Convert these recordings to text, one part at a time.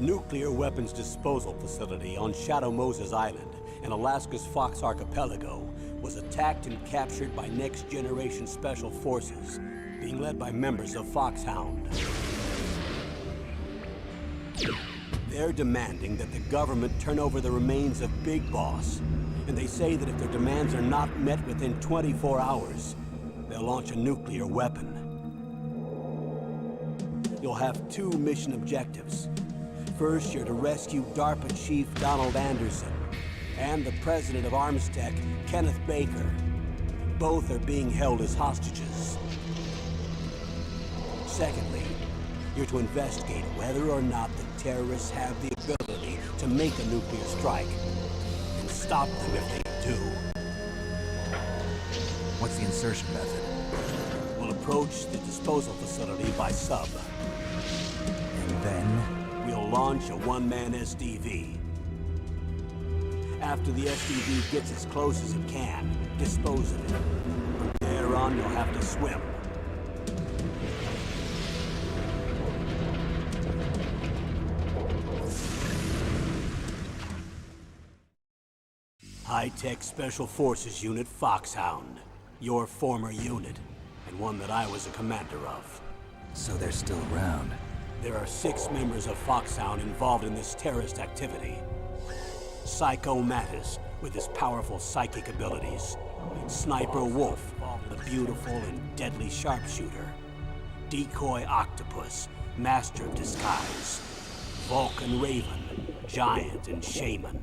nuclear weapons disposal facility on Shadow Moses Island in Alaska's Fox Archipelago was attacked and captured by next-generation special forces, being led by members of Foxhound. They're demanding that the government turn over the remains of Big Boss, and they say that if their demands are not met within 24 hours, they'll launch a nuclear weapon. You'll have two mission objectives. First, you're to rescue DARPA Chief Donald Anderson and the president of Armstech, Kenneth Baker. Both are being held as hostages. Secondly, you're to investigate whether or not the terrorists have the ability to make a nuclear strike and stop them if they do. What's the insertion method? We'll approach the disposal facility by sub. And then? We'll launch a one-man SDV. After the SDV gets as close as it can, dispose of it. From there on, you'll have to swim. High-Tech Special Forces Unit Foxhound. Your former unit, and one that I was a commander of. So they're still around. There are 6 members of Foxhound involved in this terrorist activity. Psycho Mattis, with his powerful psychic abilities. Sniper Wolf, the beautiful and deadly sharpshooter. Decoy Octopus, master of disguise. Vulcan Raven, giant and shaman.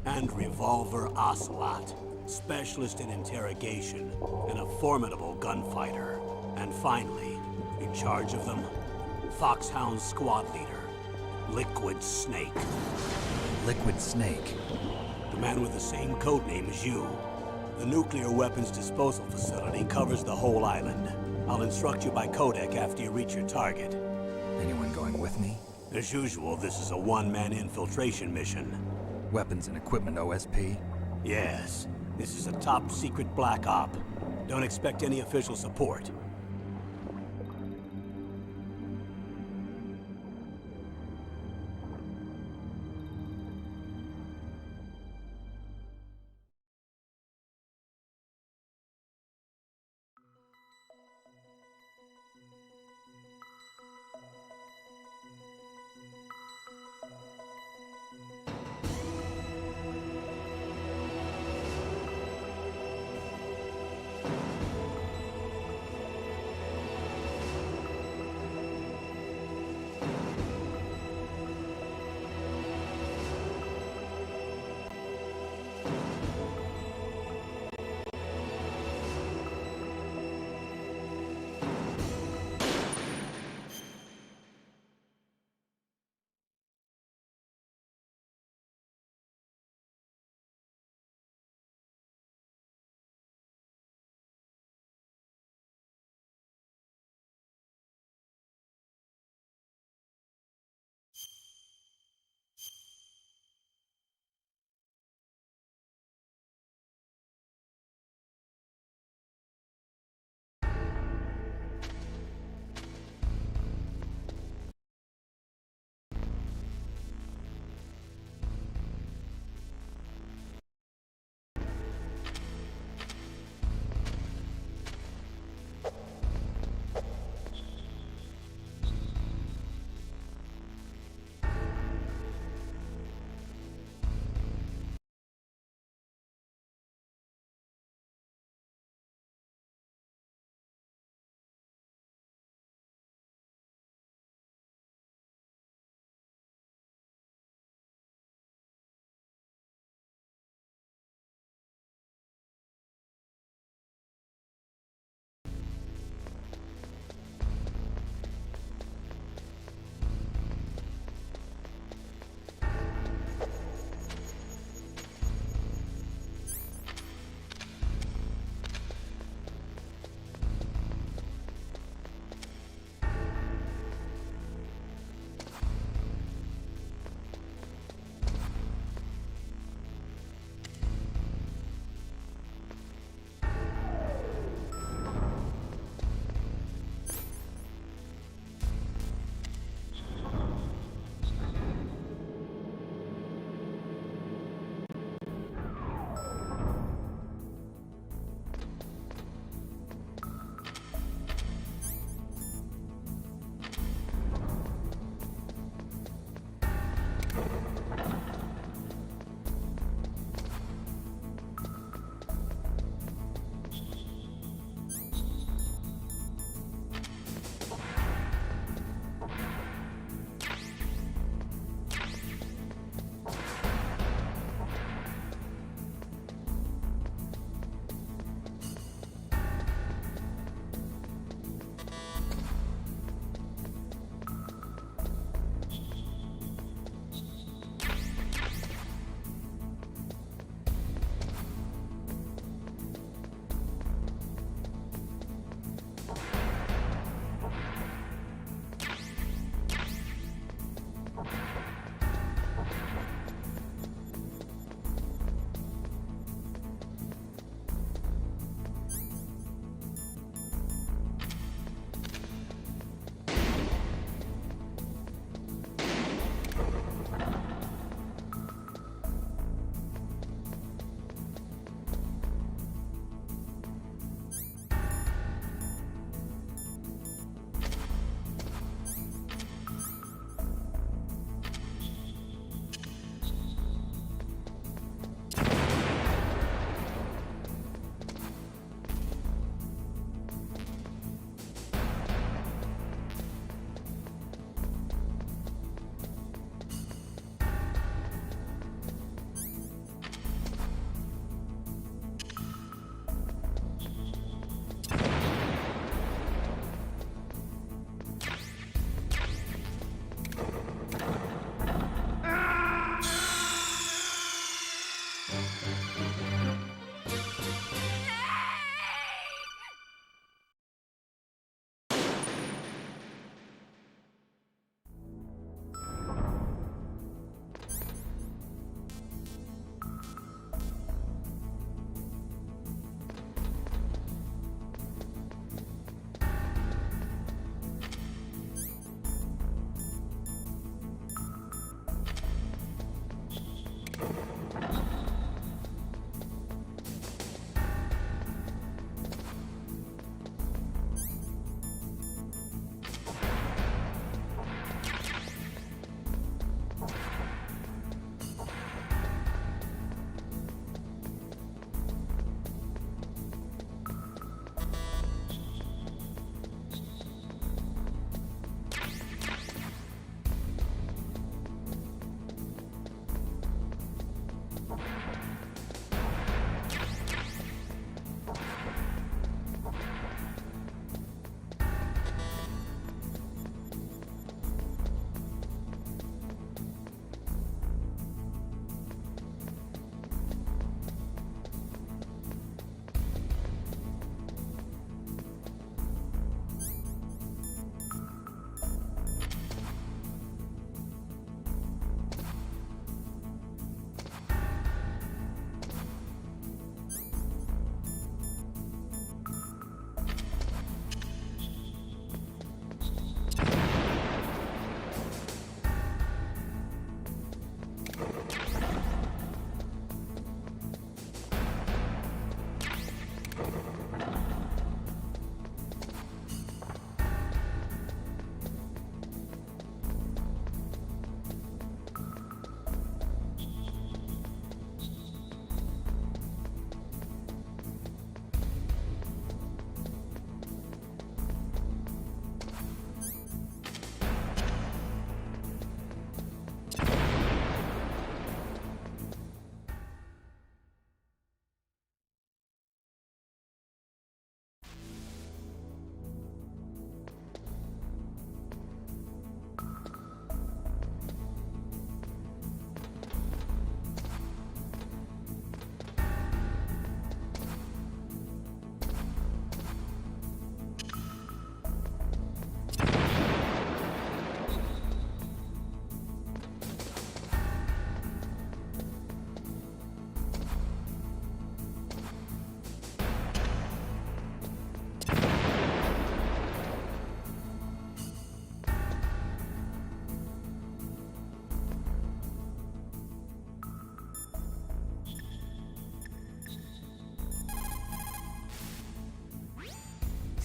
And Revolver Ocelot, specialist in interrogation and a formidable gunfighter. And finally, in charge of them, Foxhound squad leader, Liquid Snake. Liquid Snake? The man with the same codename as you. The nuclear weapons disposal facility covers the whole island. I'll instruct you by codec after you reach your target. Anyone going with me? As usual, this is a one-man infiltration mission. Weapons and equipment OSP? Yes. This is a top-secret black op. Don't expect any official support.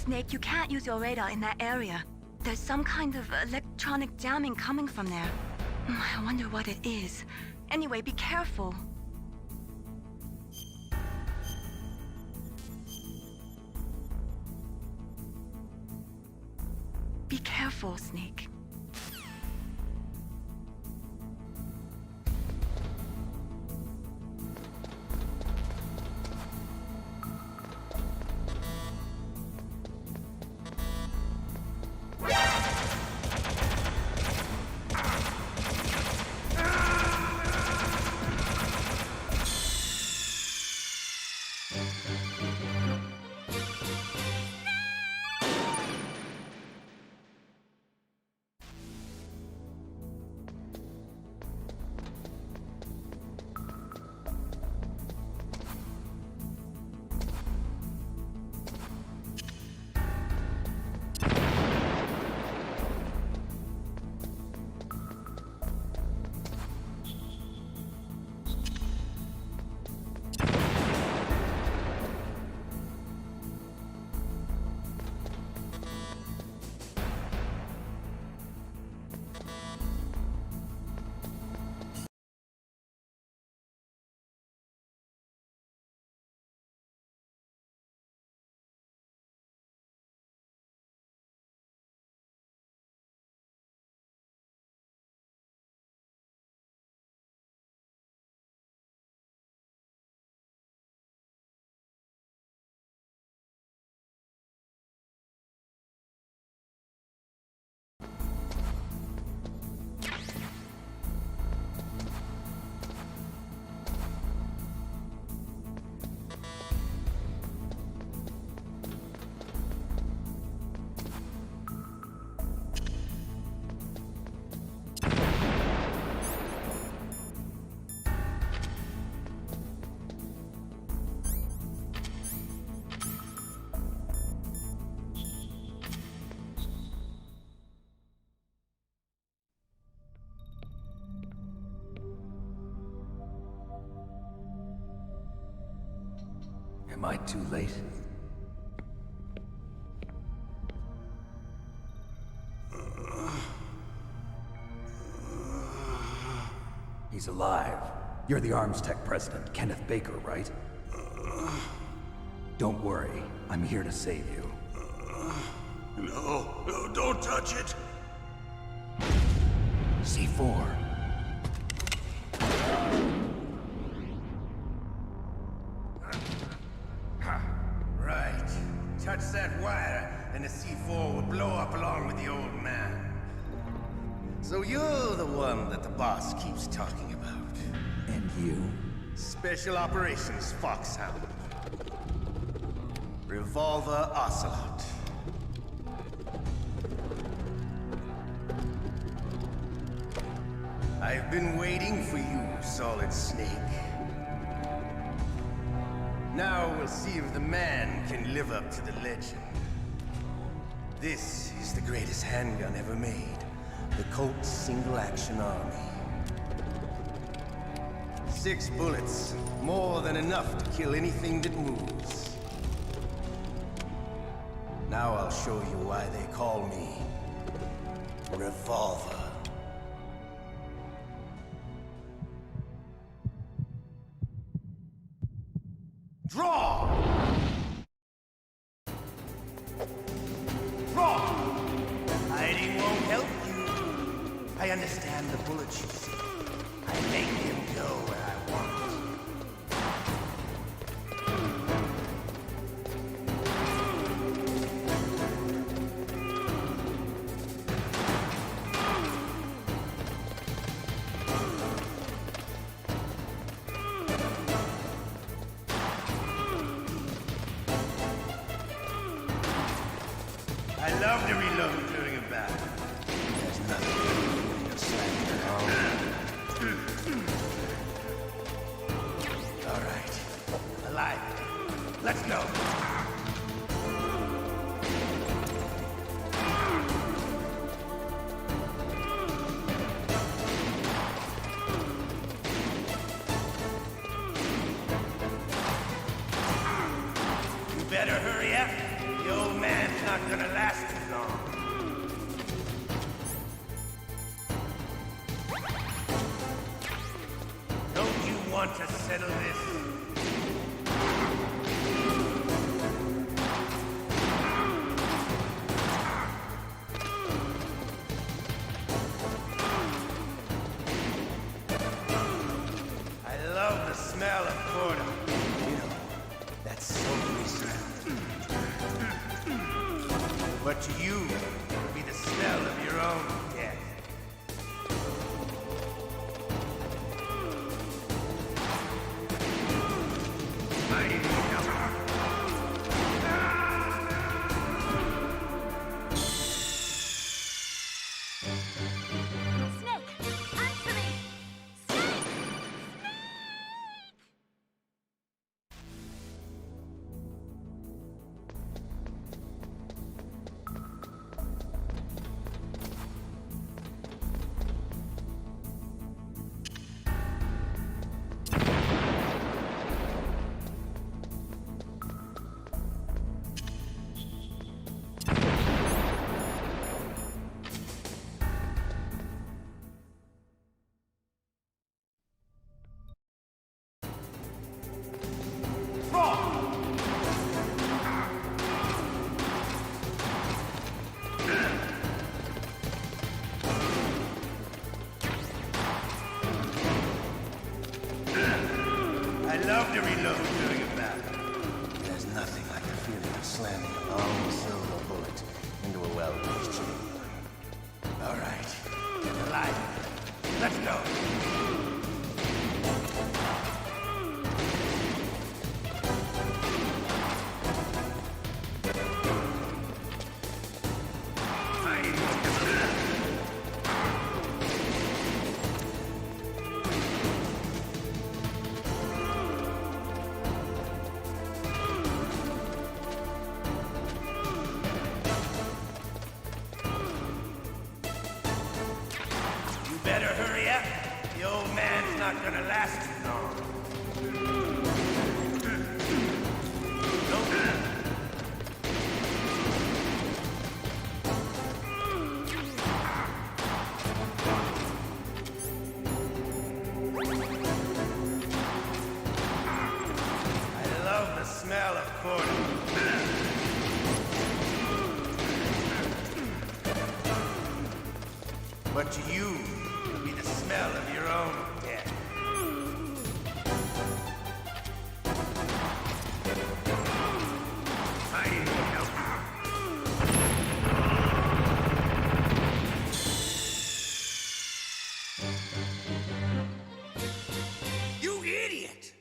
Snake, you can't use your radar in that area. There's some kind of electronic jamming coming from there. I wonder what it is. Anyway, be careful. Be careful, Snake. Am I too late? He's alive. You're the Arms Tech president, Kenneth Baker, right? Don't worry. I'm here to save you. No, don't touch it! C4. Right. Touch that wire, and the C4 will blow up along with the old man. So you're the one that the boss keeps talking about. And you? Special Operations Foxhound. Revolver Ocelot. I've been waiting for you, Solid Snake. Now we'll see if the man can live up to the legend. This is the greatest handgun ever made. The Colt Single Action Army. 6 bullets, more than enough to kill anything that moves. Now I'll show you why they call me Revolver. Draw! Draw! Hiding won't help you. I understand the bullets you see. I make him go where I want. I love to reload during a battle. There's nothing to slam it home. All right. Alive. Let's go. You better hurry up. The old man's want to settle this? I love the smell of Corda. You know, that's so resounding. But to you, it'll be the smell of your own death. I love to reload during a battle. There's nothing like the feeling of slamming a long silver bullet into a well-placed chamber. All right, alive. Let's go. Better hurry up. The old man's not gonna last too long. I love the smell of corn. But to you, it'll be the smell of your own death. I need help. You idiot!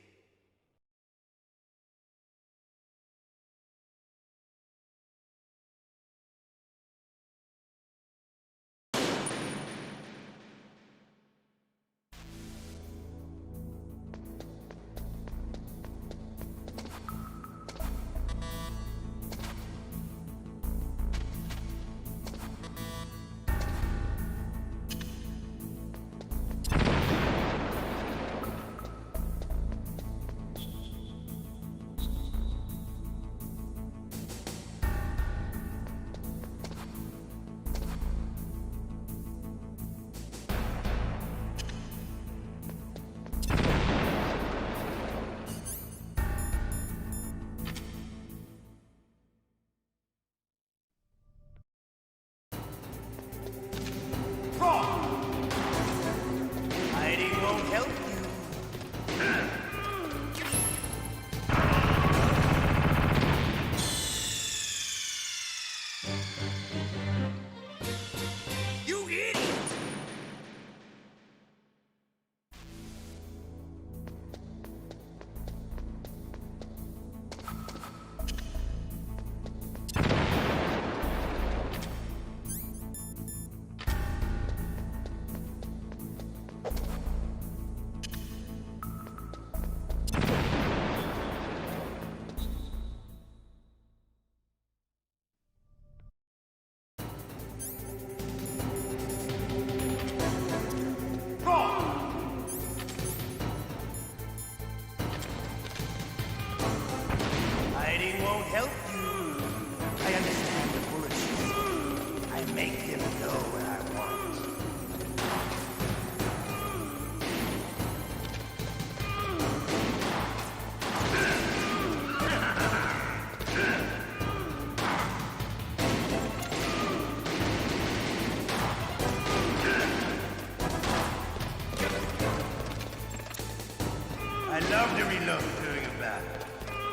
love to reload during a battle.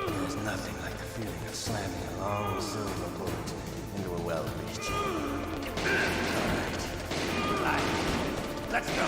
There's nothing like the feeling of slamming a long silver bullet into a well-greased chamber. All right, let's go.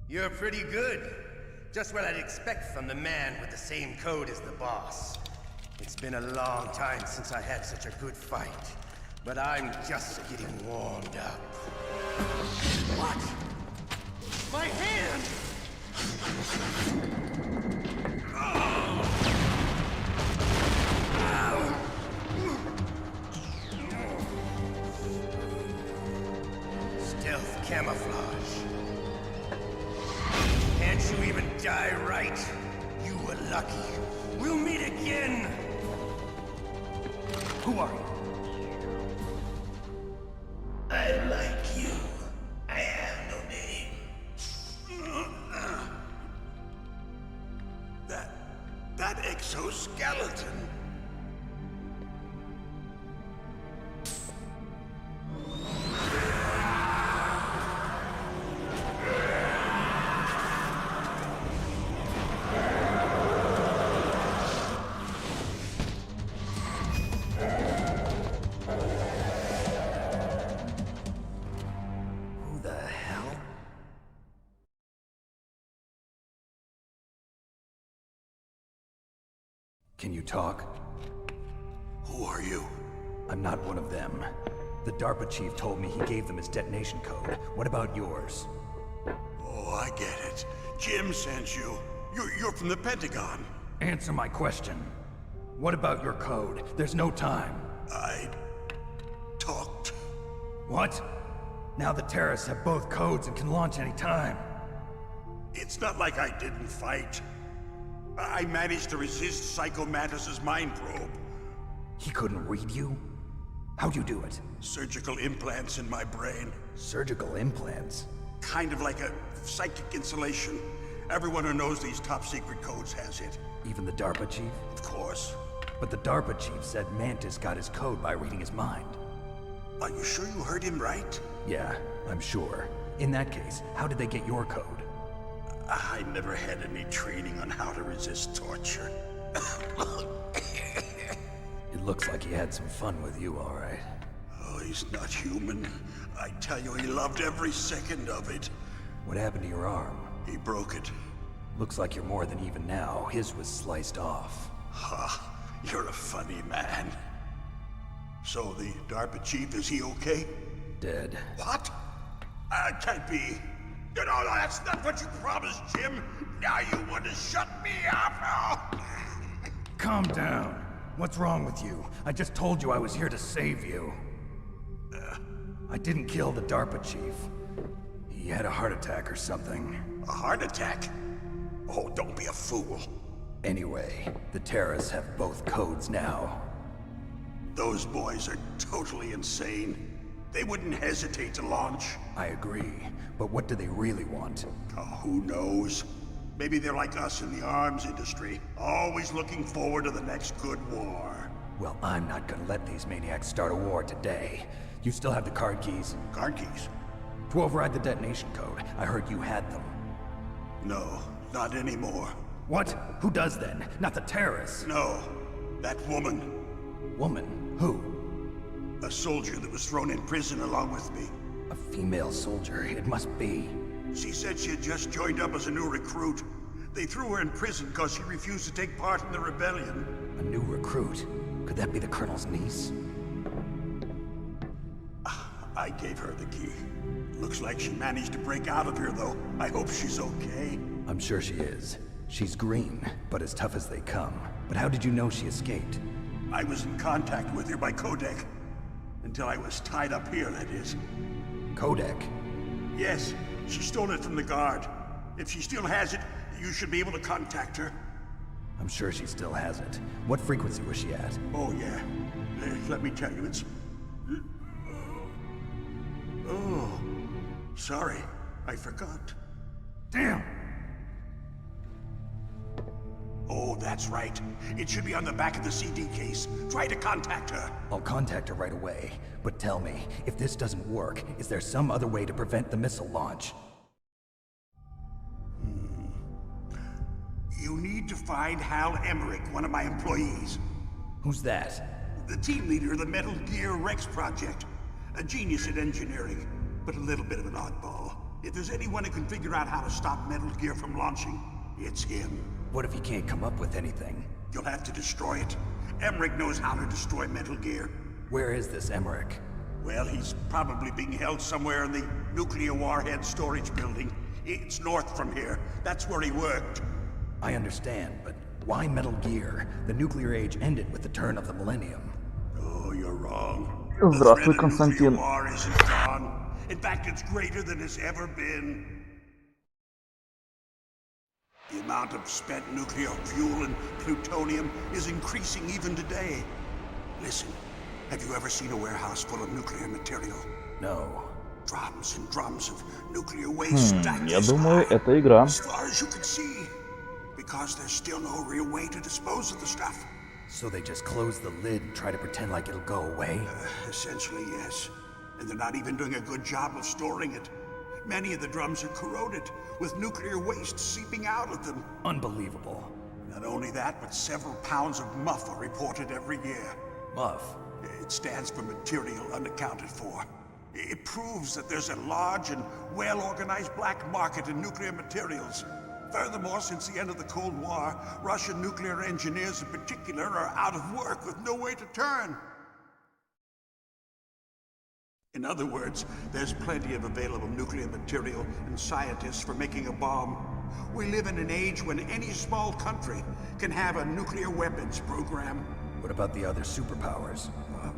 You're pretty good. Just what I'd expect from the man with the same code as the boss. It's been a long time since I had such a good fight, but I'm just getting warmed up. What? My hand! Stealth camouflage. Can't you even die right? You were lucky. We'll meet again! Who are you? I like you. I have no name. That exoskeleton. Can you talk? Who are you? I'm not one of them. The DARPA chief told me he gave them his detonation code. What about yours? Oh, I get it. Jim sent you. You're from the Pentagon. Answer my question. What about your code? There's no time. I talked. What? Now the terrorists have both codes and can launch any time. It's not like I didn't fight. I managed to resist Psycho Mantis's mind probe. He couldn't read you? How'd you do it? Surgical implants in my brain. Surgical implants? Kind of like a psychic insulation. Everyone who knows these top secret codes has it. Even the DARPA chief? Of course. But the DARPA chief said Mantis got his code by reading his mind. Are you sure you heard him right? Yeah, I'm sure. In that case, how did they get your code? I never had any training on how to resist torture. It looks like he had some fun with you, all right. Oh, he's not human. I tell you, he loved every second of it. What happened to your arm? He broke it. Looks like you're more than even now. His was sliced off. Ha, you're a funny man. So the DARPA chief, is he okay? Dead. What? Can't be. No, that's not what you promised, Jim. Now you want to shut me up? Calm down. What's wrong with you? I just told you I was here to save you. I didn't kill the DARPA chief. He had a heart attack or something. A heart attack? Oh, don't be a fool. Anyway, the terrorists have both codes now. Those boys are totally insane. They wouldn't hesitate to launch. I agree, but what do they really want? Oh, who knows? Maybe they're like us in the arms industry, always looking forward to the next good war. Well, I'm not gonna let these maniacs start a war today. You still have the card keys? Card keys? To override the detonation code. I heard you had them. No, not anymore. What? Who does then? Not the terrorists? No, that woman. Woman? Who? A soldier that was thrown in prison along with me. A female soldier, it must be. She said she had just joined up as a new recruit. They threw her in prison because she refused to take part in the rebellion. A new recruit? Could that be the Colonel's niece? I gave her the key. Looks like she managed to break out of here, though. I hope she's okay. I'm sure she is. She's green, but as tough as they come. But how did you know she escaped? I was in contact with her by codec. Until I was tied up here, that is. Codec? Yes, she stole it from the guard. If she still has it, you should be able to contact her. I'm sure she still has it. What frequency was she at? Oh, yeah. Let me tell you, it's... Oh, sorry. I forgot. Damn! Oh, that's right. It should be on the back of the CD case. Try to contact her. I'll contact her right away. But tell me, if this doesn't work, is there some other way to prevent the missile launch? You need to find Hal Emmerich, one of my employees. Who's that? The team leader of the Metal Gear Rex project. A genius at engineering, but a little bit of an oddball. If there's anyone who can figure out how to stop Metal Gear from launching, it's him. What if he can't come up with anything? You'll have to destroy it. Emmerich knows how to destroy Metal Gear. Where is this Emmerich? Well, he's probably being held somewhere in the nuclear warhead storage building. It's north from here. That's where he worked. I understand, but why Metal Gear? The nuclear age ended with the turn of the millennium. Oh, you're wrong. Здравствуй, Константин. The war isn't gone. In fact, it's greater than it's ever been. The amount of spent nuclear fuel and plutonium is increasing even today. Listen, have you ever seen a warehouse full of nuclear material? No. Drums and drums of nuclear waste stacked Я as думаю, high, это игра. as far as you can see. Because there's still no real way to dispose of the stuff. So they just close the lid and try to pretend like it'll go away? Essentially, yes. And they're not even doing a good job of storing it. Many of the drums are corroded, with nuclear waste seeping out of them. Unbelievable. Not only that, but several pounds of muff are reported every year. Muff? It stands for material unaccounted for. It proves that there's a large and well-organized black market in nuclear materials. Furthermore, since the end of the Cold War, Russian nuclear engineers in particular are out of work with no way to turn. In other words, there's plenty of available nuclear material and scientists for making a bomb. We live in an age when any small country can have a nuclear weapons program. What about the other superpowers?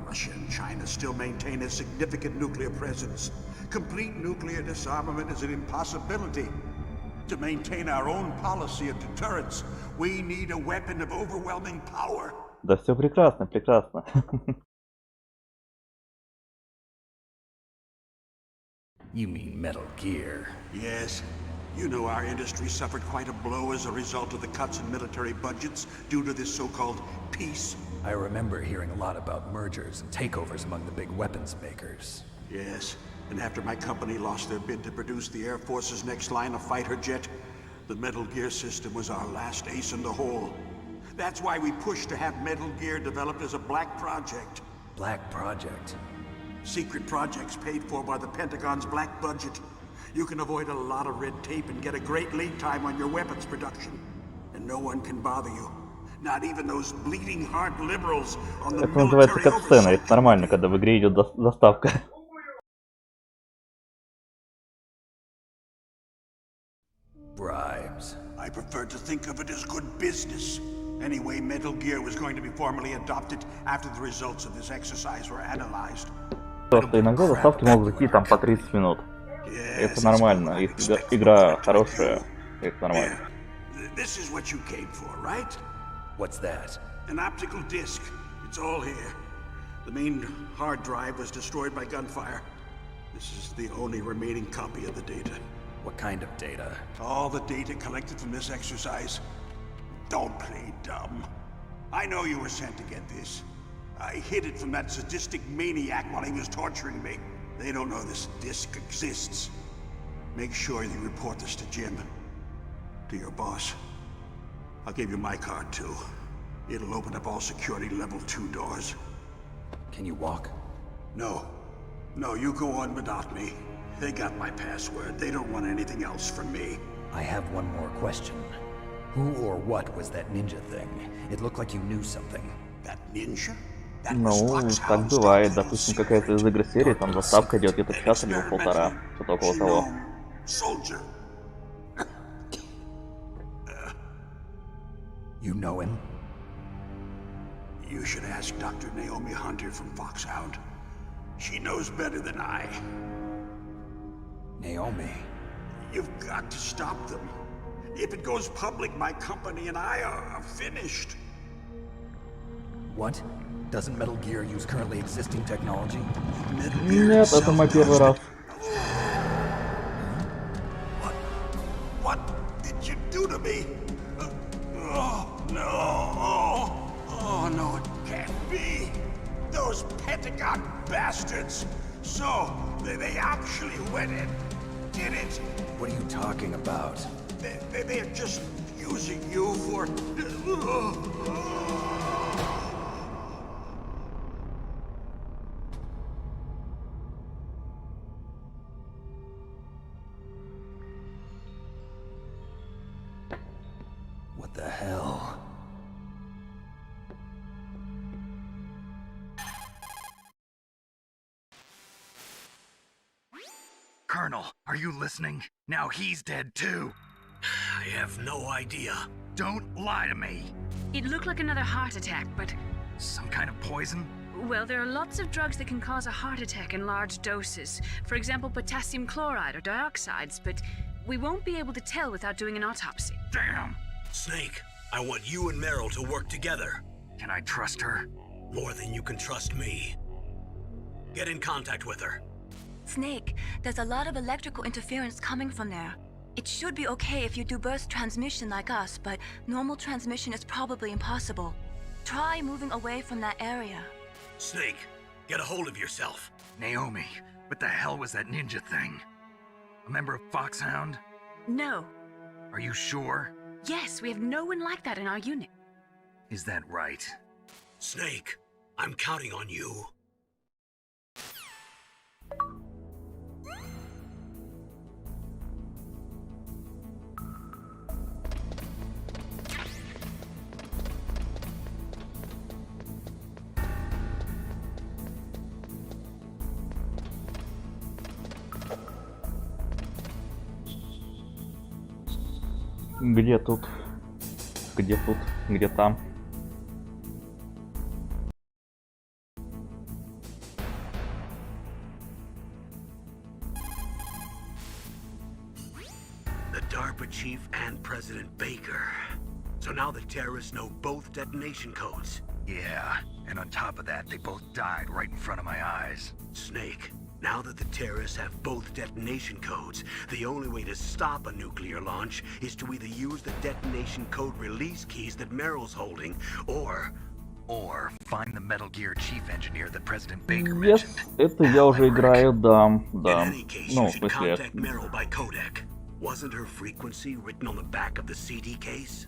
Russia and China still maintain a significant nuclear presence. Complete nuclear disarmament is an impossibility. To maintain our own policy of deterrence, we need a weapon of overwhelming power. Да все прекрасно, прекрасно. You mean Metal Gear? Yes. You know our industry suffered quite a blow as a result of the cuts in military budgets due to this so-called peace. I remember hearing a lot about mergers and takeovers among the big weapons makers. Yes. And after my company lost their bid to produce the Air Force's next line of fighter jet, the Metal Gear system was our last ace in the hole. That's why we pushed to have Metal Gear developed as a black project. Black Project? Secret projects paid for by the Pentagon's black budget. You can avoid a lot of red tape and get a great lead time on your weapons production. And no one can bother you. Not even those bleeding heart liberals on the Это называется military катсцена, oversight. это нормально, когда в игре идет заставка. Bribes. I prefer to think of it as good business. Anyway, Metal Gear was going to be formally adopted after the results of this exercise were analyzed. Просто иногда заставки могут идти там по 30 минут. Это нормально, если игра хорошая, это нормально. This is what you came for, right? What's that? An optical disc. It's all here. The main hard drive was destroyed by gunfire. This is the only remaining copy of the data. What kind of data? All the data collected from this exercise. Don't play dumb. I know you were sent to get this. I hid it from that sadistic maniac while he was torturing me. They don't know this disc exists. Make sure you report this to Jim. To your boss. I'll give you my card too. It'll open up all security level 2 doors. Can you walk? No. No, you go on without me. They got my password. They don't want anything else from me. I have one more question. Who or what was that ninja thing? It looked like you knew something. That ninja? That Ну, was так Foxhound's бывает. daughter. Допустим, какая-то из игр серии, там заставка идет где-то час или полтора. Что-то около того. Soldier. You know him? You should ask Dr. Naomi Hunter from Foxhound. She knows better than I. Naomi. You've got to stop them. If it goes public, my company and I are finished. What? Doesn't Metal Gear use currently existing technology? Нет, это мой первый раз. What did you do to me? Oh, no. Oh, no, it can't be. Those Pentagon bastards. So, they actually went and did it. What are you talking about? They're just using you for... What the hell? Colonel, are you listening? Now he's dead too. I have no idea. Don't lie to me. It looked like another heart attack, but... Some kind of poison? Well, there are lots of drugs that can cause a heart attack in large doses. For example, potassium chloride or dioxides, but we won't be able to tell without doing an autopsy. Damn! Snake, I want you and Meryl to work together. Can I trust her? More than you can trust me. Get in contact with her. Snake, there's a lot of electrical interference coming from there. It should be okay if you do burst transmission like us, but normal transmission is probably impossible. Try moving away from that area. Snake, get a hold of yourself. Naomi, what the hell was that ninja thing? A member of Foxhound? No. Are you sure? Yes, we have no one like that in our unit. Is that right? Snake, I'm counting on you. Где тут? Где тут? Где там? The DARPA chief and President Baker. So now the terrorists know both detonation codes. Yeah, and on top of that, they both died right in front of my eyes. Snake, now that the terrorists have both detonation codes, the only way to stop a nuclear launch is to either use the detonation code release keys that Meryl's holding, or find the Metal Gear chief engineer that President Baker Yes, mentioned. это я уже играю, да. in any case, Ну, you в should смысле, contact Meryl by codec. Wasn't her frequency written on the back of the CD case?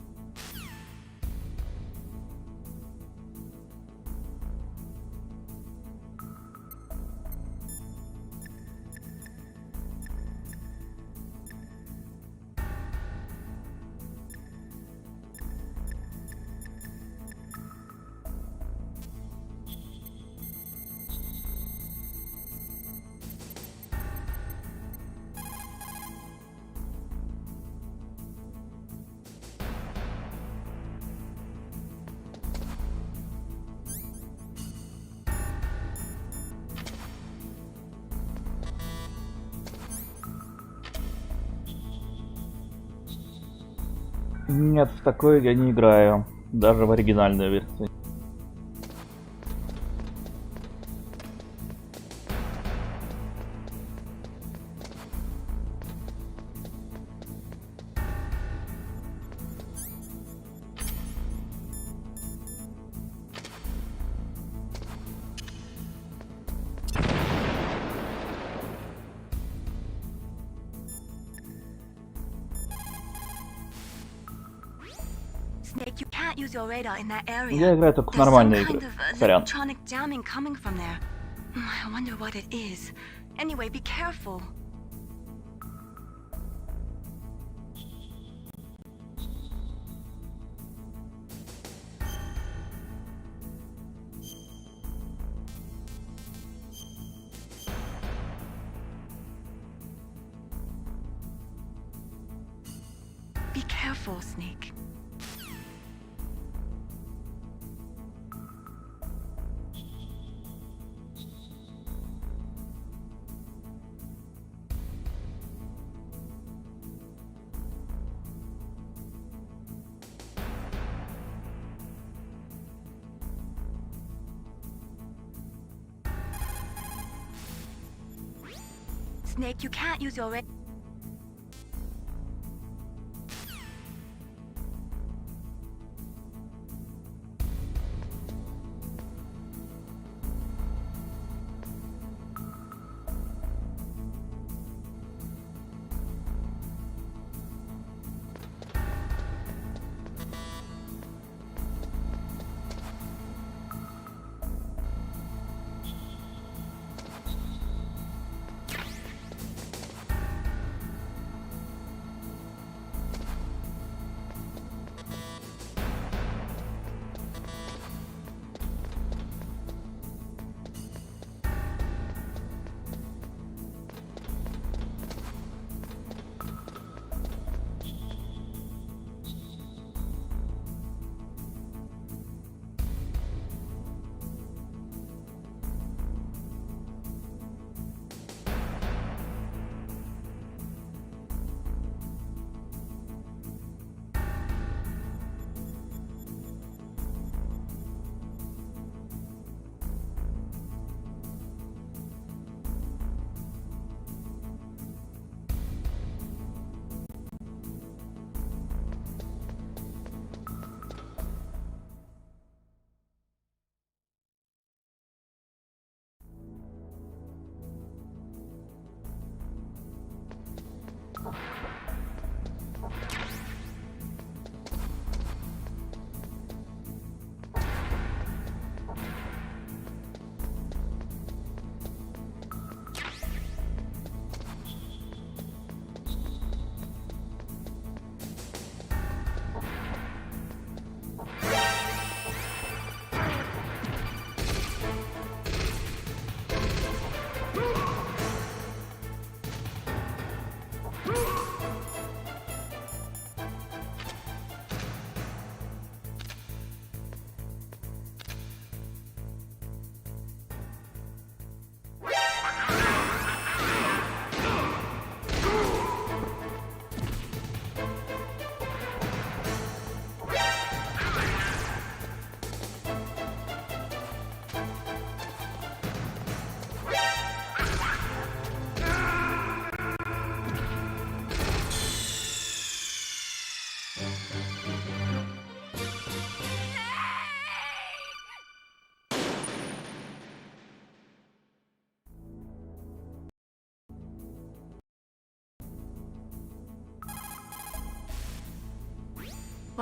Нет, в такое я не играю. Даже в оригинальную версию. Snake, you can't use your radar in that area. Я играю только в There's some нормальные kind игры. of Сорян. electronic jamming coming from there. I wonder what it is. Anyway, be careful. before, Snake. Snake, you can't use your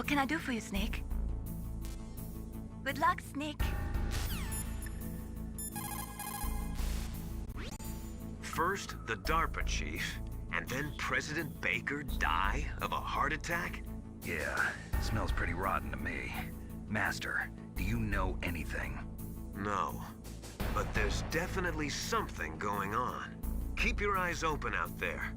What can I do for you, Snake? Good luck, Snake. First, the DARPA chief, and then President Baker die of a heart attack? Yeah, smells pretty rotten to me. Master, do you know anything? No, but there's definitely something going on. Keep your eyes open out there.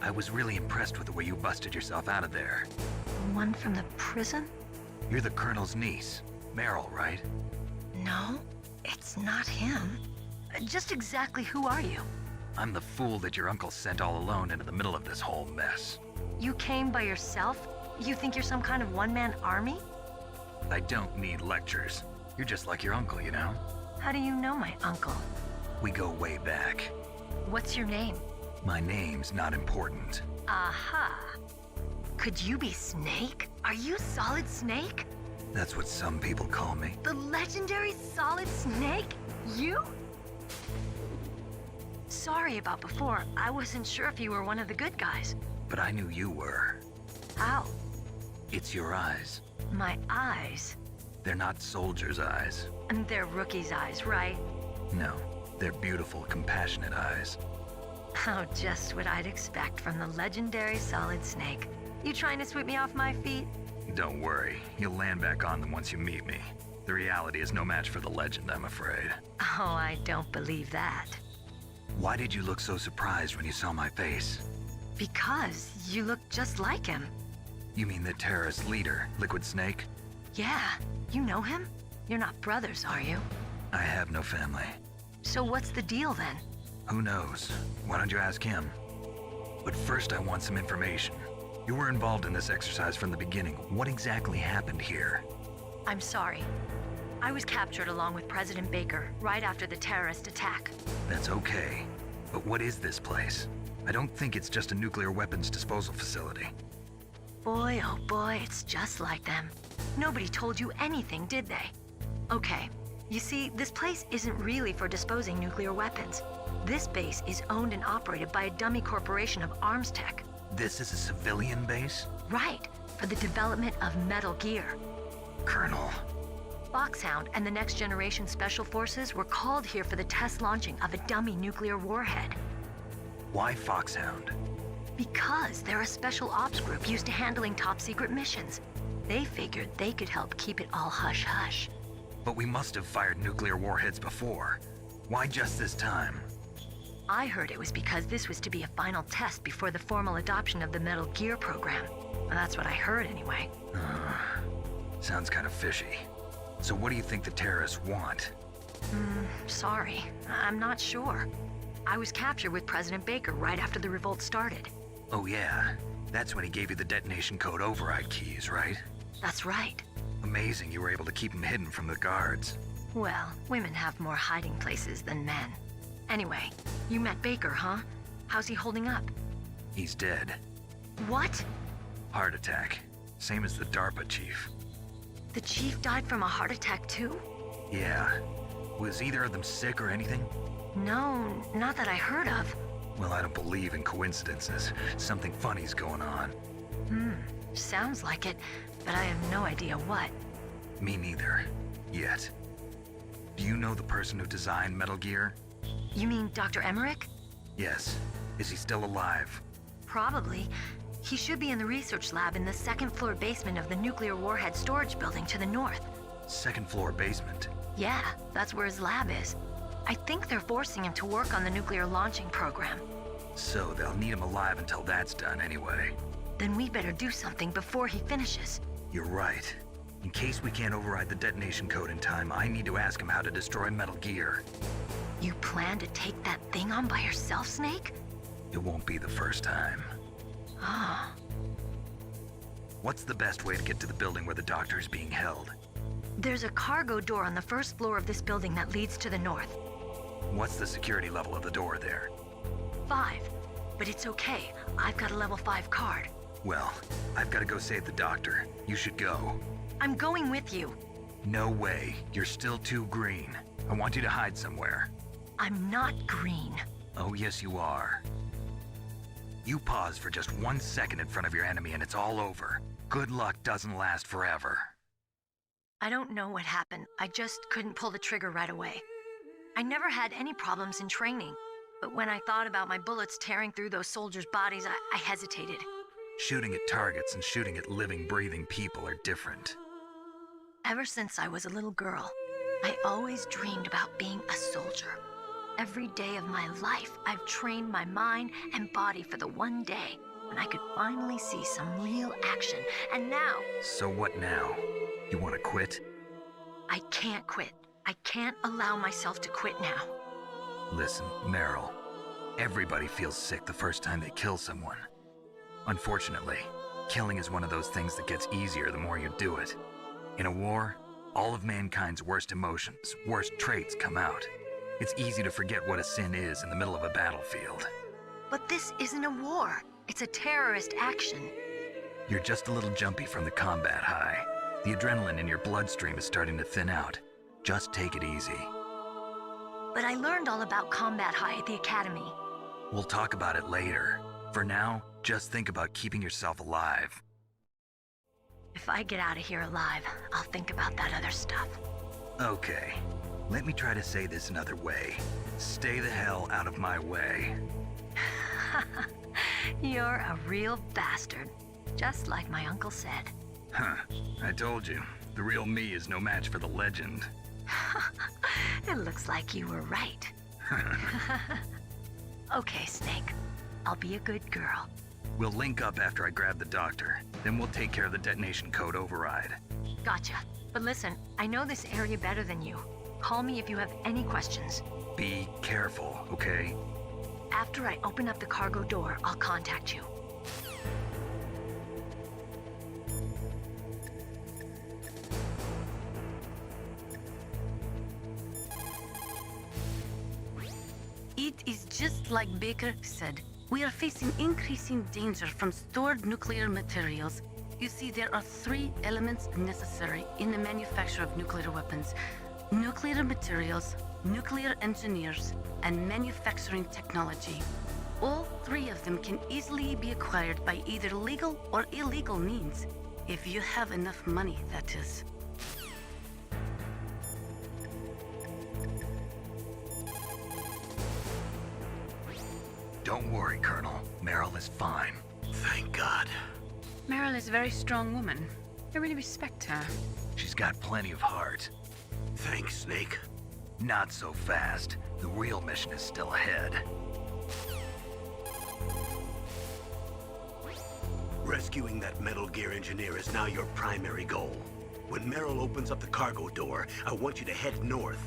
I was really impressed with the way you busted yourself out of there. One from the prison? You're the Colonel's niece, Meryl, right? No, it's not him. Just exactly who are you? I'm the fool that your uncle sent all alone into the middle of this whole mess. You came by yourself? You think you're some kind of one-man army? I don't need lectures. You're just like your uncle, you know? How do you know my uncle? We go way back. What's your name? My name's not important. Aha. Could you be Snake? Are you Solid Snake? That's what some people call me. The legendary Solid Snake? You? Sorry about before. I wasn't sure if you were one of the good guys. But I knew you were. How? It's your eyes. My eyes? They're not soldiers' eyes. And they're rookies' eyes, right? No, they're beautiful, compassionate eyes. Oh, just what I'd expect from the legendary Solid Snake. You trying to sweep me off my feet? Don't worry, you'll land back on them once you meet me. The reality is no match for the legend, I'm afraid. Oh, I don't believe that. Why did you look so surprised when you saw my face? Because you look just like him. You mean the terrorist leader, Liquid Snake? Yeah, you know him? You're not brothers, are you? I have no family. So what's the deal then? Who knows? Why don't you ask him? But first I want some information. You were involved in this exercise from the beginning. What exactly happened here? I'm sorry. I was captured along with President Baker right after the terrorist attack. That's okay. But what is this place? I don't think it's just a nuclear weapons disposal facility. Boy, oh boy, it's just like them. Nobody told you anything, did they? Okay, you see, this place isn't really for disposing nuclear weapons. This base is owned and operated by a dummy corporation of arms tech. This is a civilian base? Right, for the development of Metal Gear. Colonel. Foxhound and the Next Generation Special Forces were called here for the test launching of a dummy nuclear warhead. Why Foxhound? Because they're a special ops group used to handling top-secret missions. They figured they could help keep it all hush-hush. But we must have fired nuclear warheads before. Why just this time? I heard it was because this was to be a final test before the formal adoption of the Metal Gear program. Well, that's what I heard anyway. Sounds kind of fishy. So what do you think the terrorists want? Sorry, I'm not sure. I was captured with President Baker right after the revolt started. Oh yeah, that's when he gave you the detonation code override keys, right? That's right. Amazing you were able to keep him hidden from the guards. Well, women have more hiding places than men. Anyway, you met Baker, huh? How's he holding up? He's dead. What? Heart attack. Same as the DARPA chief. The chief died from a heart attack too? Yeah. Was either of them sick or anything? No, not that I heard of. Well, I don't believe in coincidences. Something funny's going on. Sounds like it, but I have no idea what. Me neither. Yet. Do you know the person who designed Metal Gear? You mean Dr. Emmerich? Yes. Is he still alive? Probably. He should be in the research lab in the second-floor basement of the nuclear warhead storage building to the north. Second floor basement? Yeah, that's where his lab is. I think they're forcing him to work on the nuclear launching program. So they'll need him alive until that's done anyway. Then we better do something before he finishes. You're right. In case we can't override the detonation code in time, I need to ask him how to destroy Metal Gear. You plan to take that thing on by yourself, Snake? It won't be the first time. Ah. What's the best way to get to the building where the doctor is being held? There's a cargo door on the first floor of this building that leads to the north. What's the security level of the door there? 5. But it's okay. I've got a level 5 card. Well, I've got to go save the doctor. You should go. I'm going with you. No way. You're still too green. I want you to hide somewhere. I'm not green. Oh, yes, you are. You pause for just 1 second in front of your enemy and it's all over. Good luck doesn't last forever. I don't know what happened. I just couldn't pull the trigger right away. I never had any problems in training, but when I thought about my bullets tearing through those soldiers' bodies, I hesitated. Shooting at targets and shooting at living, breathing people are different. Ever since I was a little girl, I always dreamed about being a soldier. every day of my life, I've trained my mind and body for the one day when I could finally see some real action. And now... So what now? You want to quit? I can't quit. I can't allow myself to quit now. Listen, Meryl. Everybody feels sick the first time they kill someone. Unfortunately, killing is one of those things that gets easier the more you do it. In a war, all of mankind's worst emotions, worst traits come out. It's easy to forget what a sin is in the middle of a battlefield. But this isn't a war. It's a terrorist action. You're just a little jumpy from the combat high. The adrenaline in your bloodstream is starting to thin out. Just take it easy. But I learned all about combat high at the academy. We'll talk about it later. For now, just think about keeping yourself alive. If I get out of here alive, I'll think about that other stuff. Okay. Let me try to say this another way. Stay the hell out of my way. You're a real bastard. Just like my uncle said. Huh. I told you. The real me is no match for the legend. It looks like you were right. Okay, Snake. I'll be a good girl. We'll link up after I grab the doctor. Then we'll take care of the detonation code override. Gotcha. But listen, I know this area better than you. Call me if you have any questions. Be careful, okay? After I open up the cargo door, I'll contact you. It is just like Baker said. We are facing increasing danger from stored nuclear materials. You see, there are 3 elements necessary in the manufacture of nuclear weapons: nuclear materials, nuclear engineers, and manufacturing technology. All 3 of them can easily be acquired by either legal or illegal means. If you have enough money, that is. Don't worry, Colonel. Meryl is fine. Thank God. Meryl is a very strong woman. I really respect her. She's got plenty of heart. Thanks, Snake. Not so fast. The real mission is still ahead. Rescuing that Metal Gear engineer is now your primary goal. When Meryl opens up the cargo door, I want you to head north.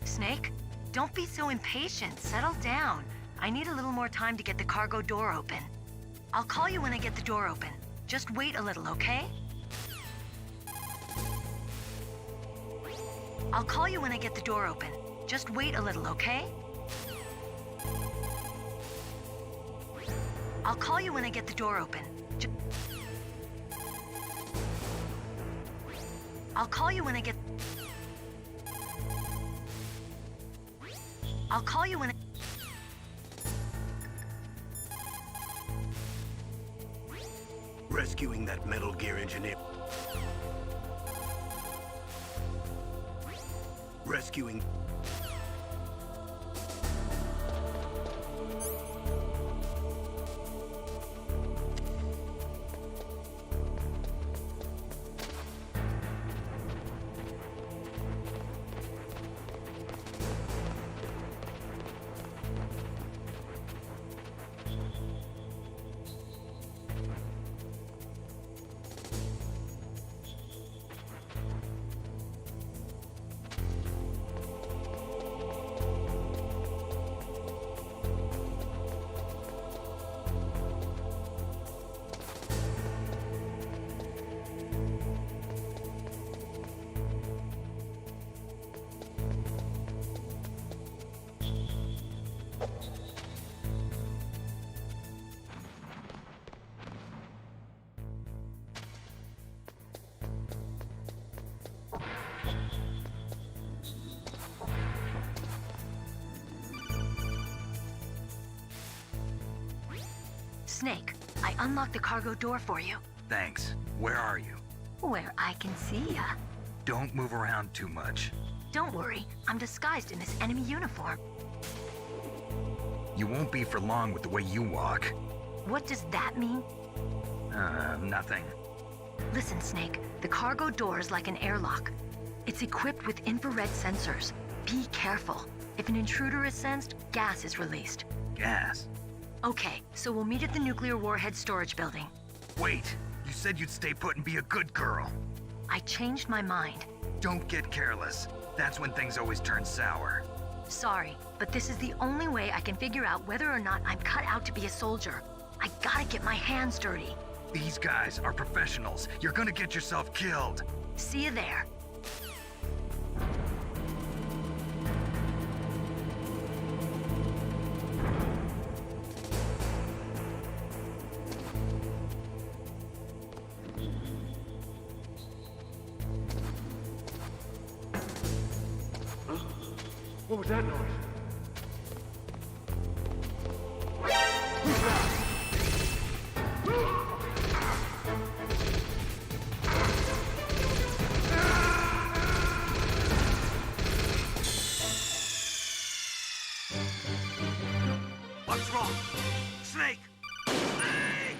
Snake, don't be so impatient. Settle down. I need a little more time to get the cargo door open. I'll call you when I get the door open. Just wait a little, okay? I'll call you when I get the door open. Just wait a little, okay? I'll call you when I get the door open. I'll call you when I get... I'll call you when I... Rescuing that Metal Gear engineer... Rescuing... Snake, I unlocked the cargo door for you. Thanks. Where are you? Where I can see ya. Don't move around too much. Don't worry, I'm disguised in this enemy uniform. You won't be for long with the way you walk. What does that mean? Nothing. Listen, Snake, the cargo door is like an airlock. It's equipped with infrared sensors. Be careful. If an intruder is sensed, gas is released. Gas? Okay, so we'll meet at the nuclear warhead storage building. Wait! You said you'd stay put and be a good girl. I changed my mind. Don't get careless. That's when things always turn sour. Sorry, but this is the only way I can figure out whether or not I'm cut out to be a soldier. I gotta get my hands dirty. These guys are professionals. You're gonna get yourself killed. See you there. What was that noise? What's wrong? Snake! Snake!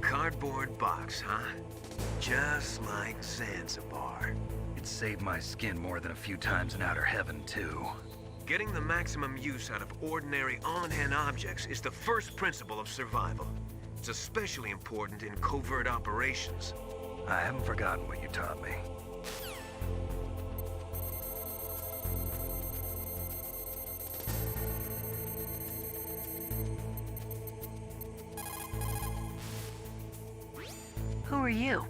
Cardboard box, huh? Just like Zanzibar. It saved my skin more than a few times in outer heaven, too. Getting the maximum use out of ordinary on-hand objects is the first principle of survival. It's especially important in covert operations. I haven't forgotten what you taught me. Who are you?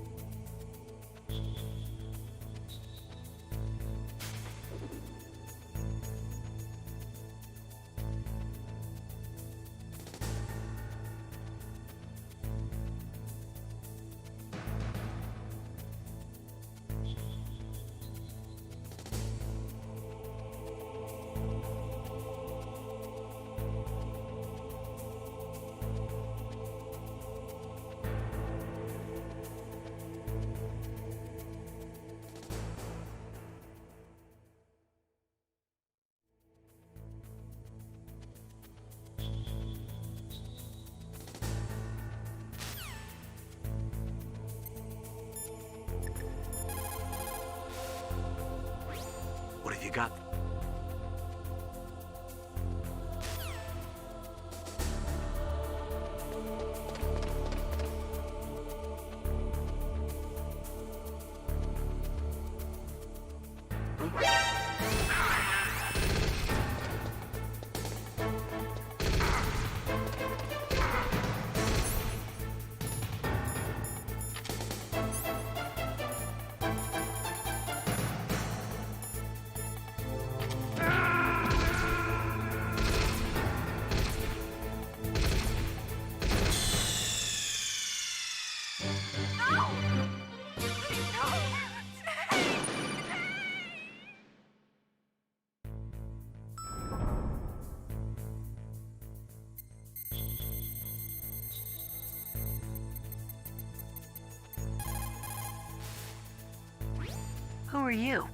What have you got? Who are you?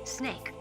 Snake.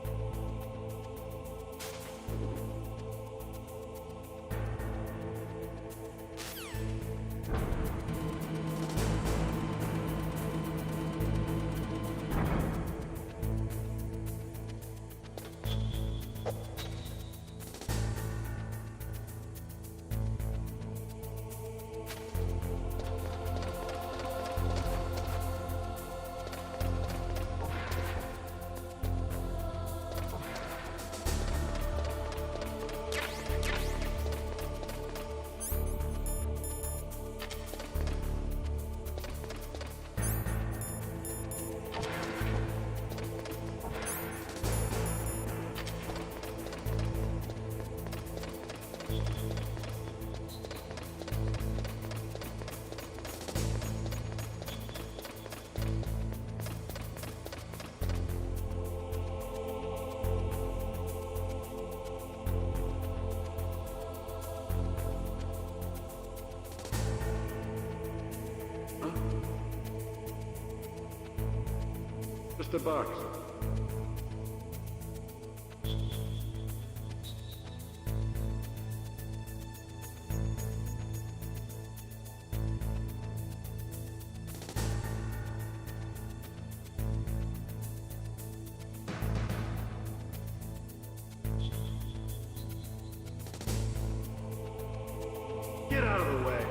Just a box. Get out of the way.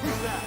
Who's that?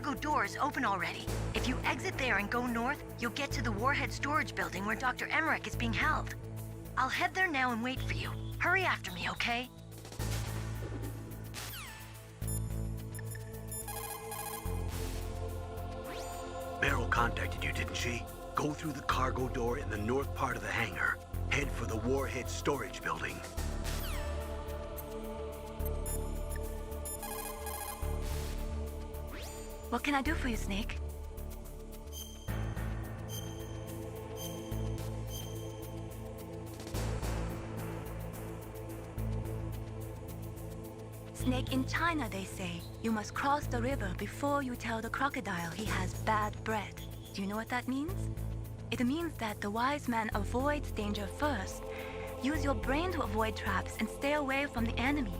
cargo door is open already. If you exit there and go north, you'll get to the warhead storage building where Dr. Emmerich is being held. I'll head there now and wait for you. Hurry after me, okay? Meryl contacted you, didn't she? Go through the cargo door in the north part of the hangar. Head for the warhead storage building. What can I do for you, Snake? Snake, in China they say, you must cross the river before you tell the crocodile he has bad bread. Do you know what that means? It means that the wise man avoids danger first. Use your brain to avoid traps and stay away from the enemy.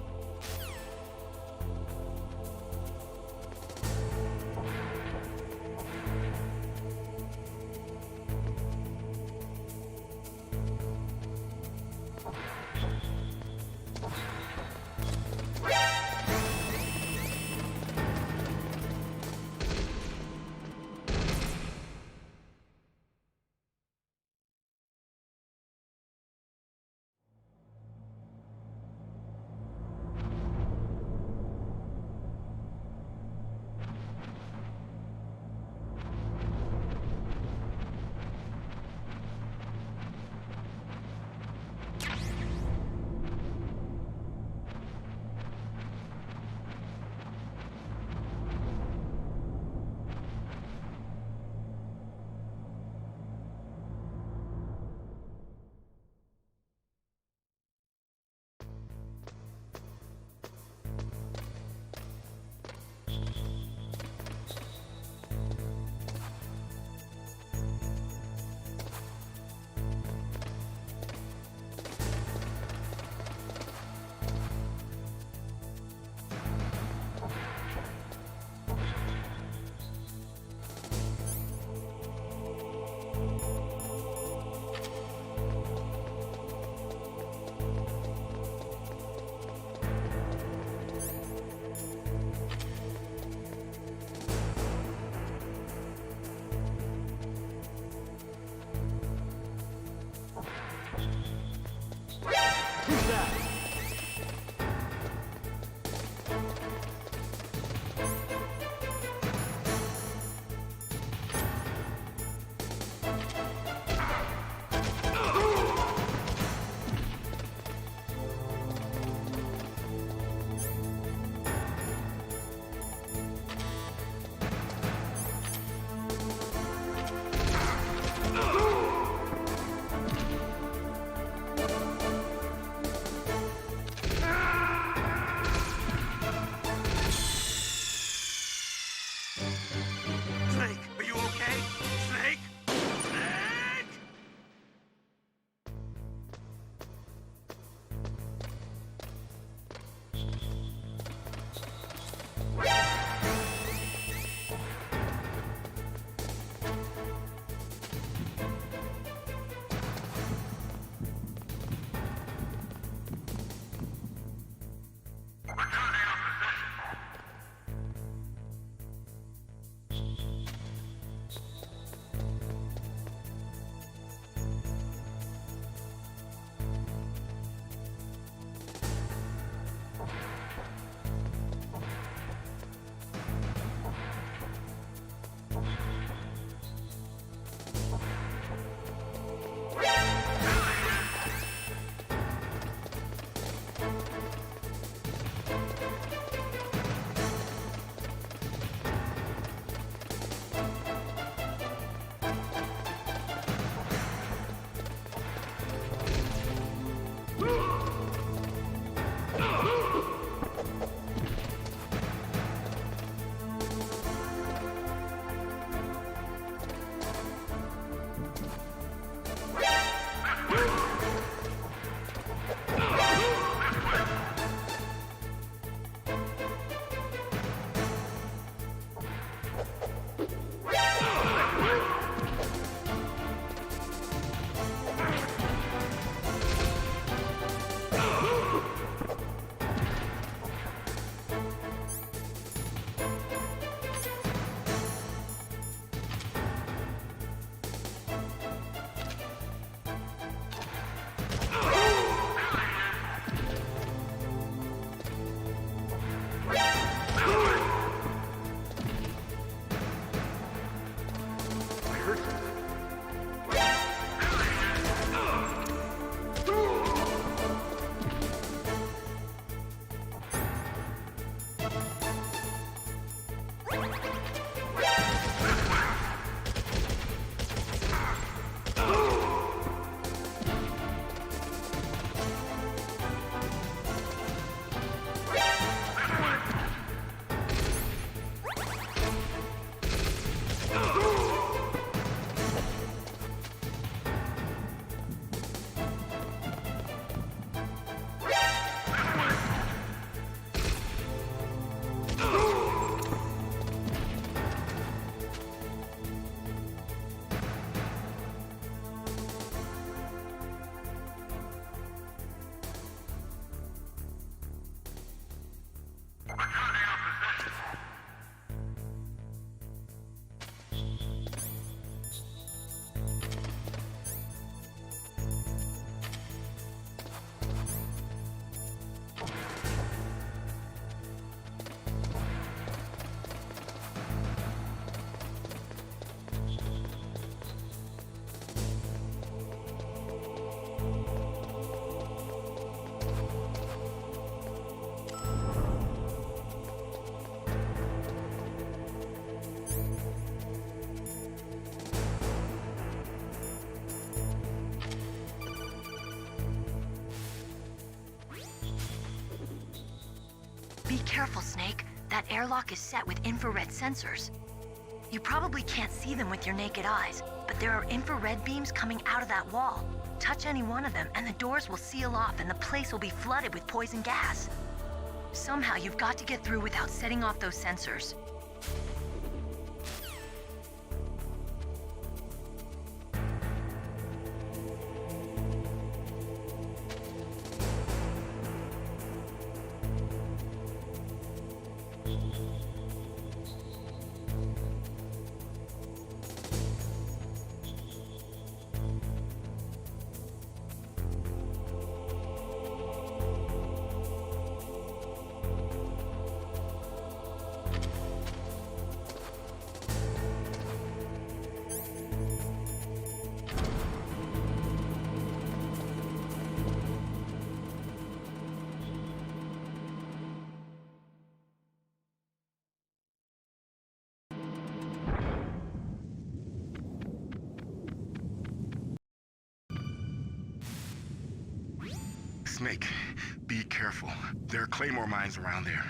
careful, Snake. That airlock is set with infrared sensors. You probably can't see them with your naked eyes, but there are infrared beams coming out of that wall. Touch any one of them, and the doors will seal off and the place will be flooded with poison gas. Somehow you've got to get through without setting off those sensors. Snake, be careful. There are claymore mines around there.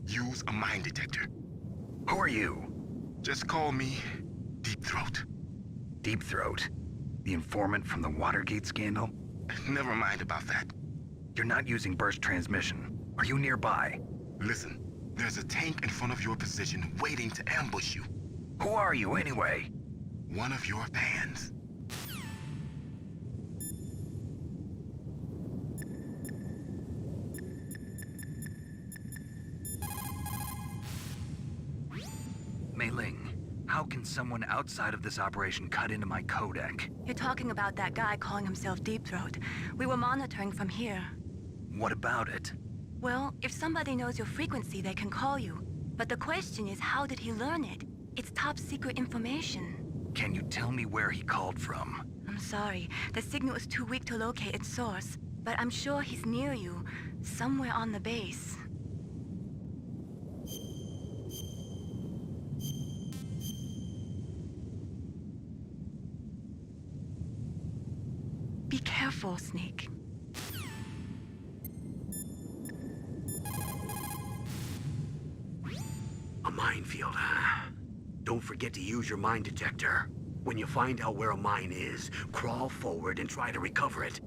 Use a mine detector. Who are you? Just call me Deep Throat. Deep Throat? The informant from the Watergate scandal? Never mind about that. You're not using burst transmission. Are you nearby? Listen, there's a tank in front of your position waiting to ambush you. Who are you anyway? One of your fans. Mei Ling, how can someone outside of this operation cut into my codec? You're talking about that guy calling himself Deep Throat. We were monitoring from here. What about it? Well, if somebody knows your frequency, they can call you. But the question is, how did he learn it? It's top secret information. Can you tell me where he called from? I'm sorry. The signal is too weak to locate its source. But I'm sure he's near you, somewhere on the base. Be careful, Snake. A minefield, huh? Don't forget to use your mine detector. When you find out where a mine is, crawl forward and try to recover it.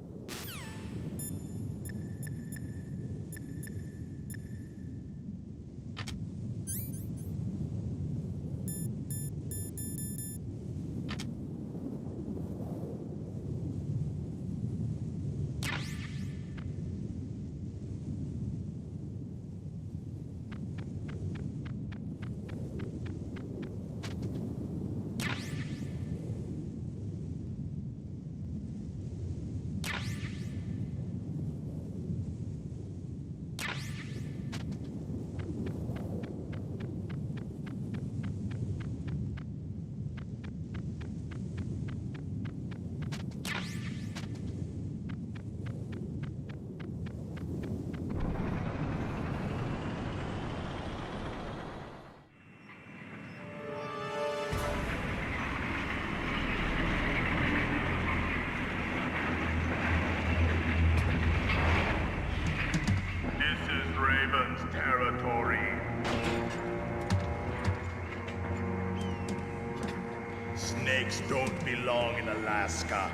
Snakes don't belong in Alaska.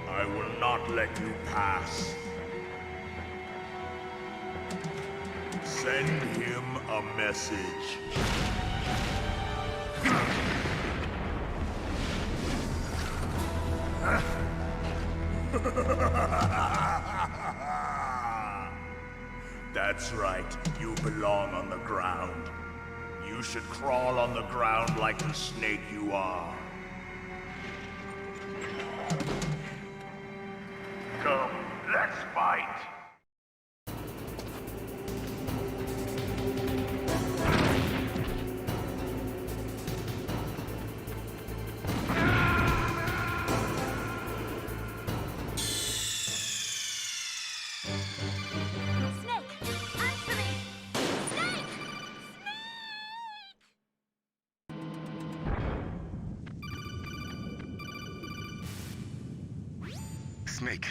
I will not let you pass. Send him a message. That's right, you belong on the ground. You should crawl on the ground like the snake you are. Come, let's fight! Snake.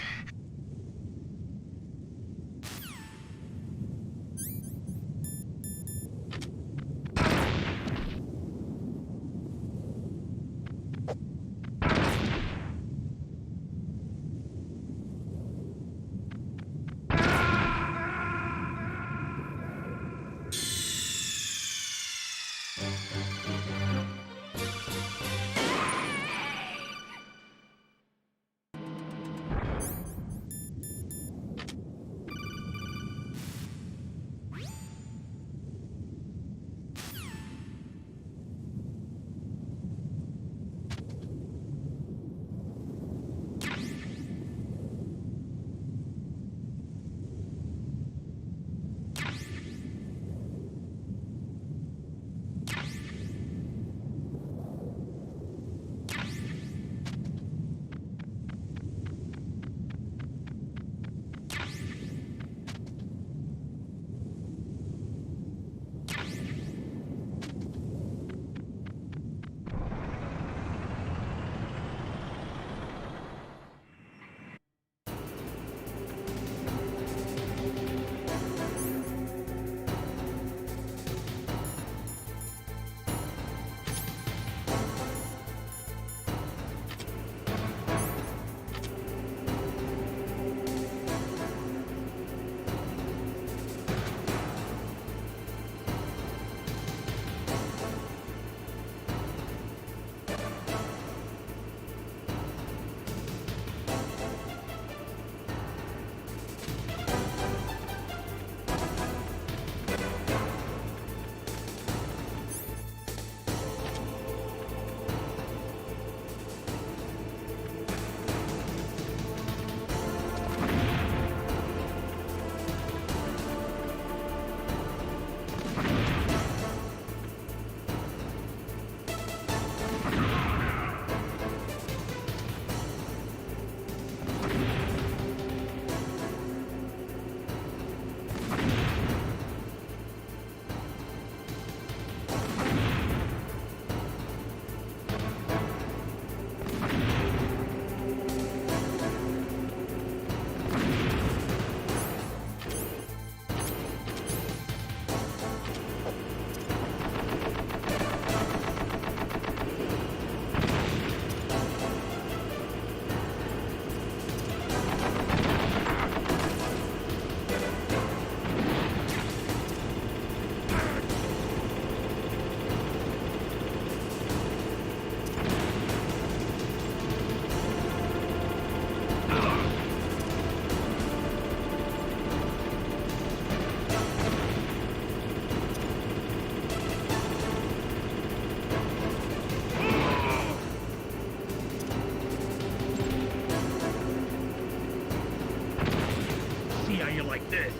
dead.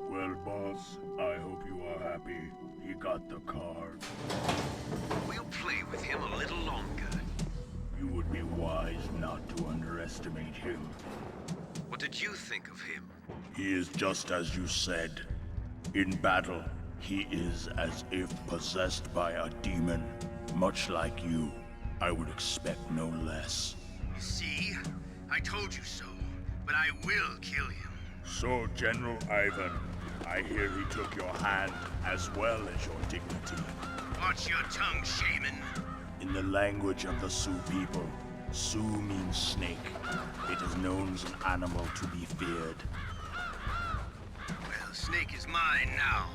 Well, boss, I hope you are happy. He got the card. We'll play with him a little longer. You would be wise not to underestimate him. What did you think of him? He is just as you said. In battle, he is as if possessed by a demon. Much like you, I would expect no less. See? I told you so. But I will kill him. So, General Ivan, I hear he took your hand as well as your dignity. Watch your tongue, shaman. In the language of the Sioux people, Sioux means snake. It is known as an animal to be feared. Well, Snake is mine now.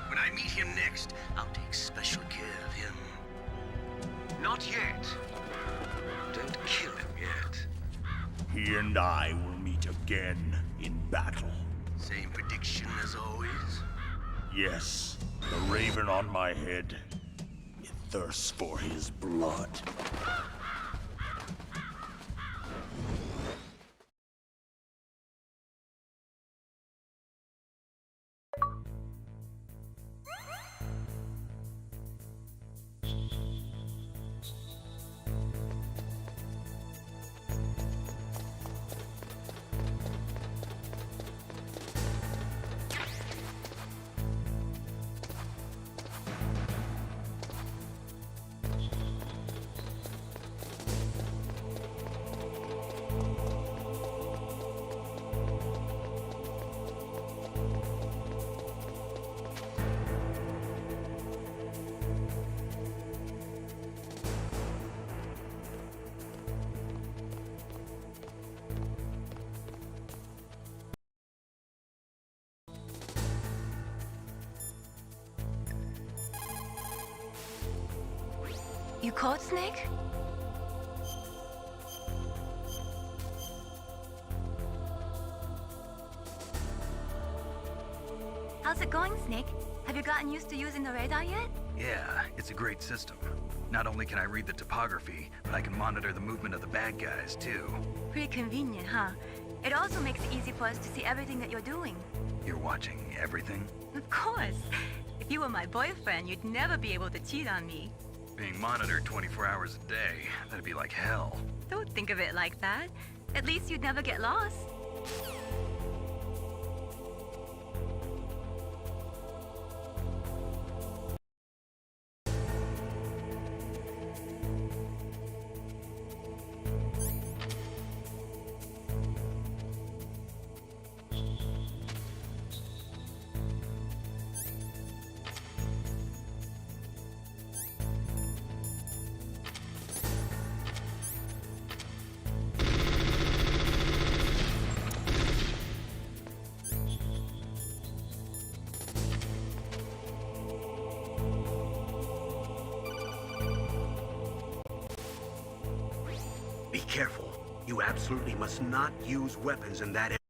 When I meet him next, I'll take special care of him. Not yet. Don't kill him yet. He and I will meet again in battle. Same prediction as always? Yes, the raven on my head. It thirsts for his blood. You caught Snake? How's it going, Snake? Have you gotten used to using the radar yet? Yeah, it's a great system. Not only can I read the topography, but I can monitor the movement of the bad guys, too. Pretty convenient, huh? It also makes it easy for us to see everything that you're doing. You're watching everything? Of course. If you were my boyfriend, you'd never be able to cheat on me. Being monitored 24 hours a day, that'd be like hell. Don't think of it like that. At least you'd never get lost. Be careful. You absolutely must not use weapons in that area.